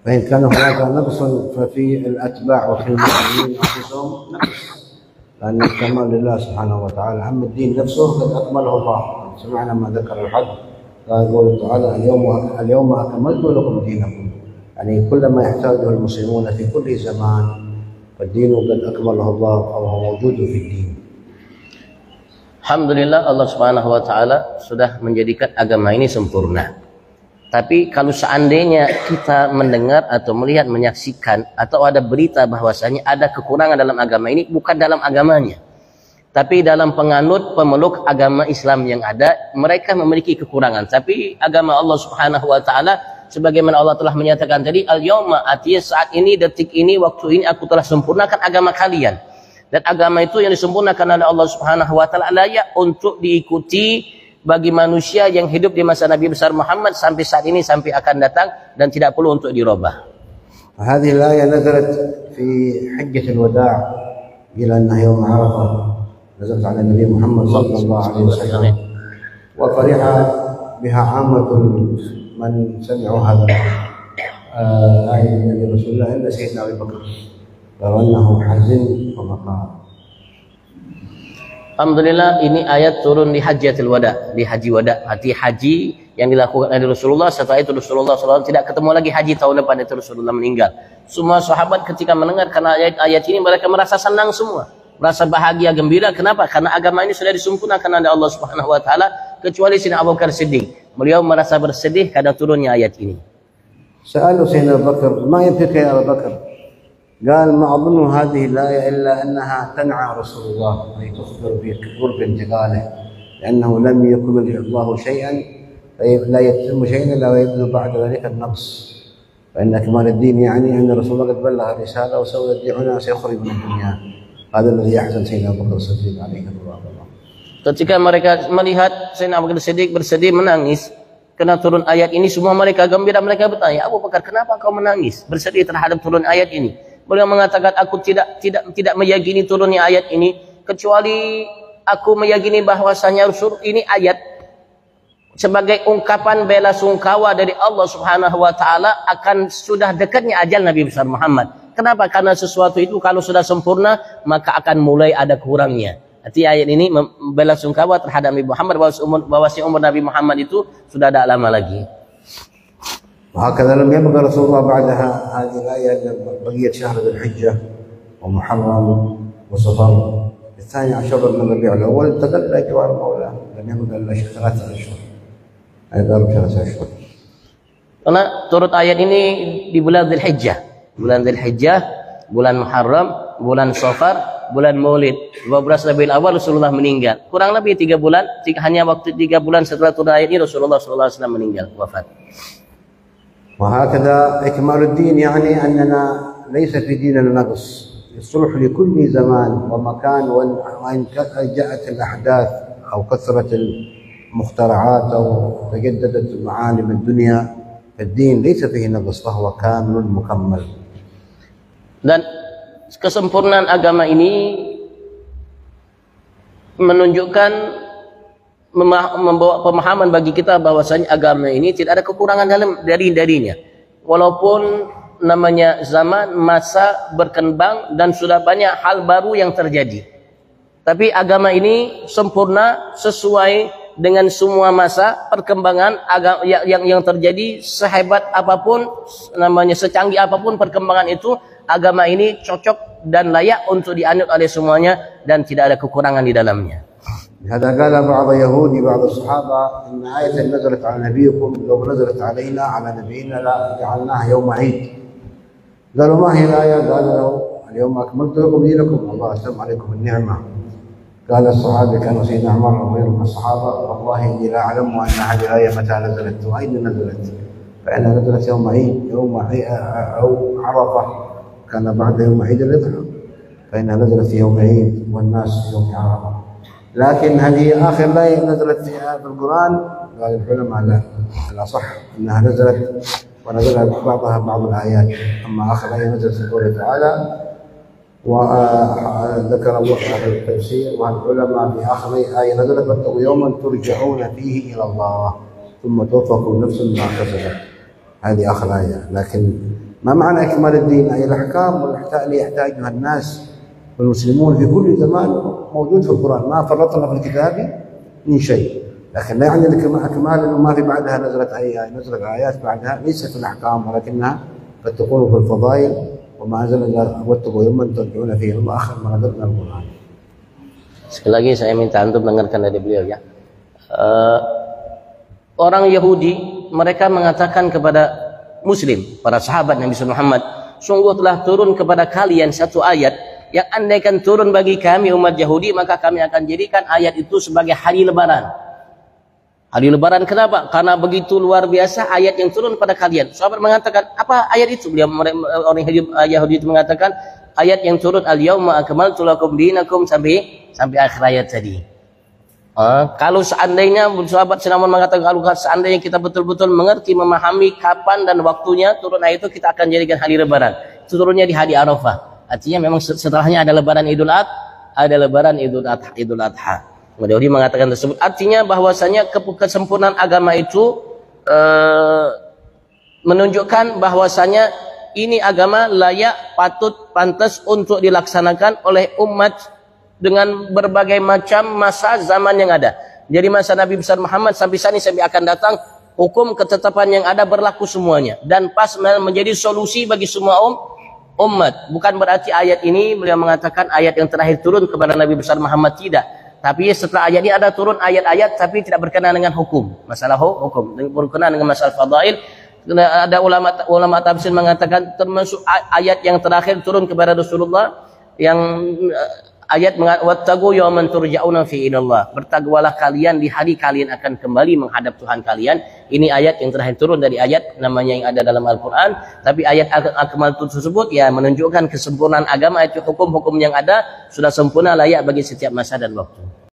فإن كان هناك نقص ففي الأتباع وفي المسلمين أنفسهم نقص، لأن الكمال لله سبحانه وتعالى. أما الدين نفسه قد أكمله الله. سمعنا ما ذكر الحد، قال قوله تعالى اليوم أكملت لكم دينكم، يعني كل ما يحتاجه المسلمون في كل زمان فالدين قد أكمله الله أو هو موجود في الدين. Alhamdulillah, Allah Subhanahu wa taala sudah menjadikan agama ini sempurna. Tapi kalau seandainya kita mendengar atau melihat, menyaksikan atau ada berita bahwasanya ada kekurangan dalam agama ini, bukan dalam agamanya, tapi dalam penganut pemeluk agama Islam yang ada, mereka memiliki kekurangan. Tapi agama Allah Subhanahu wa taala sebagaimana Allah telah menyatakan tadi, al-yauma, artinya saat ini, detik ini, waktu ini aku telah sempurnakan agama kalian. Dan agama itu yang disempurnakan oleh Allah Subhanahu wa taala layak untuk diikuti bagi manusia yang hidup di masa Nabi besar Muhammad sampai saat ini, sampai akan datang, dan tidak perlu untuk dirubah. هذه الآية نزلت في حجة الوداع إلى أنها يوم عرفة، نزلت على النبي محمد صلى الله عليه وسلم، وفرح بها عامة من سمعوا هذا آية النبي رسول الله إلا سيدنا أبي بكر، قالوا أنه حزن ومقام. Alhamdulillah, ini ayat turun di Hajjatul Wada, di haji wada, arti haji yang dilakukan oleh Rasulullah. Setelah itu Rasulullah SAW tidak ketemu lagi haji tahun depan, itu Rasulullah meninggal. Semua sahabat ketika mendengarkan ayat ini, mereka merasa senang semua, merasa bahagia, gembira. Kenapa? Karena agama ini sudah disempurnakan oleh Allah Subhanahu wa taala, kecuali Sayyidina Abu Bakar Siddiq. Beliau merasa bersedih karena turunnya ayat ini. سألوا سيدنا أبو بكر ما يبكيك يا أبا بكر؟ قال ما أظن هذه الآية إلا أنها تنعى رسول الله، أي تخبر بقرب انتقاله، لأنه لم يكمل الله شيئا، لا يتم شيئا إلا ويبدو بعد ذلك النقص، فإن كمال الدين يعني أن رسول الله قد بلغ الرسالة وسيودعنا سيخرج من الدنيا. هذا الذي يحزن سيدنا أبو بكر الصديق عليه رضوان الله. Ketika mereka melihat Sayyidina Abu Bakar Siddiq bersedih, menangis karena turun ayat ini, semua mereka gembira. Mereka bertanya, Abu Bakar, kenapa kau menangis, bersedih terhadap turun ayat ini? Beliau mengatakan, aku tidak meyakini turunnya ayat ini, kecuali aku meyakini bahwasanya ini ayat sebagai ungkapan bela sungkawa dari Allah Subhanahu wa taala akan sudah dekatnya ajal Nabi besar Muhammad. Kenapa? Karena sesuatu itu kalau sudah sempurna maka akan mulai ada kurangnya. Arti ayat ini bela sungkawa terhadap Nabi Muhammad, bahwasanya umur Nabi Muhammad itu sudah tidak lama lagi. وهكذا لم يبقى رسول الله بعدها هذه الآية بقية شهر ذي الحجة ومحرم وصفر، الثاني عشر من ربيع الأول تقل جوار مولاه، لم يبقى إلا 3 أشهر، أي ضرب 3 أشهر. Karena turut ayat ini di bulan Dzulhijjah, bulan Muharram, bulan Safar, bulan Maulid. 12 Rabiul Awal Rasulullah meninggal. Kurang lebih 3 bulan, hanya waktu 3 bulan setelah turun ayat ini Rasulullah SAW meninggal, wafat. وهكذا إكمال الدين يعني أننا ليس في ديننا نقص، يصلح لكل زمان ومكان، وإن جاءت الأحداث أو كثرت المخترعات أو تجددت معالم الدنيا، الدين ليس فيه نقص، فهو كامل مكمل. Dan kesempurnaan agama ini menunjukkan, membawa pemahaman bagi kita bahwasanya agama ini tidak ada kekurangan darinya. Walaupun namanya zaman, masa berkembang dan sudah banyak hal baru yang terjadi, tapi agama ini sempurna sesuai dengan semua masa perkembangan agama yang terjadi. Sehebat apapun namanya, secanggih apapun perkembangan itu, agama ini cocok dan layak untuk dianut oleh semuanya dan tidak ada kekurangan di dalamnya. هذا قال بعض يهودي بعض الصحابة إن آية نزلت على نبيكم لو نزلت علينا على نبينا لا جعلناها يوم عيد. قالوا ما هي الآية؟ قال له اليوم أكملت لكم دينكم والله أتم عليكم النعمة. قال الصحابي كان سيدنا عمر وغيره من الصحابة والله إني لا أعلم أن هذه الآية متى نزلت وأين نزلت، فإنها نزلت يوم عيد، يوم أو عرفة كان بعد يوم عيد الأضحى، فإنها نزلت في يوم عيد والناس في يوم عرفة. لكن هذه آخر آية نزلت في القرآن، قال العلماء لا، الأصح أنها نزلت ونزلت بعضها بعض الآيات، أما آخر آية نزلت في قوله تعالى. وذكر الله أهل التفسير والعلماء في آخر آية نزلت واتقوا يوما ترجعون فيه إلى الله ثم توفى كل نفس ما كسبت، هذه آخر آية. لكن ما معنى إكمال الدين؟ أي الأحكام اللي يحتاجها الناس والمسلمون في كل زمان موجود في القرآن، ما فرطنا في الكتاب من شيء. لكن لا يعني إكمال أنه ما في بعدها نزلت آيات بعدها، ليس في الأحكام ولكنها قد تكون في الفضائل. وما أنزل إلا واتقوا يوما ترجعون فيه الله آخر ما نزلنا القرآن. Sekali lagi saya minta antum dengarkan dari beliau ya. Orang Yahudi mereka mengatakan kepada Muslim, para sahabat Nabi Muhammad, sungguh telah turun kepada kalian satu ayat yang andaikan turun bagi kami umat Yahudi maka kami akan jadikan ayat itu sebagai hari lebaran. Hari lebaran kenapa? Karena begitu luar biasa ayat yang turun pada kalian. Sahabat mengatakan, apa ayat itu? Orang Yahudi itu mengatakan ayat yang turun al-yauma akmaltu lakum dinakum sampai akhir ayat tadi. Kalau seandainya sahabat Nabi mengatakan kalau seandainya kita betul-betul mengerti memahami kapan dan waktunya turun ayat itu, kita akan jadikan hari lebaran. Itu turunnya di hari Arafah. Artinya memang setelahnya ada lebaran Idul Adha. Yahudi mengatakan tersebut, artinya bahwasanya kesempurnaan agama itu menunjukkan bahwasanya ini agama layak, patut, pantas untuk dilaksanakan oleh umat dengan berbagai macam masa zaman yang ada. Jadi masa Nabi besar Muhammad sampai akan datang, hukum ketetapan yang ada berlaku semuanya dan pas menjadi solusi bagi semua umat. Bukan berarti ayat ini beliau mengatakan ayat yang terakhir turun kepada Nabi besar Muhammad, tidak. Tapi setelah ayat ini ada turun ayat-ayat tapi tidak berkenaan dengan hukum, masalah hukum, berkenaan dengan masalah fadail. Ada ulama tafsir mengatakan termasuk ayat yang terakhir turun kepada Rasulullah yang ayat wattaqu yawman turja'una fi ilallah. Bertakwalah kalian di hari kalian akan kembali menghadap Tuhan kalian. Ini ayat yang terakhir turun dari ayat namanya yang ada dalam Al-Qur'an. Tapi ayat akmal tersebut ya menunjukkan kesempurnaan agama, itu hukum-hukum yang ada sudah sempurna, layak bagi setiap masa dan waktu.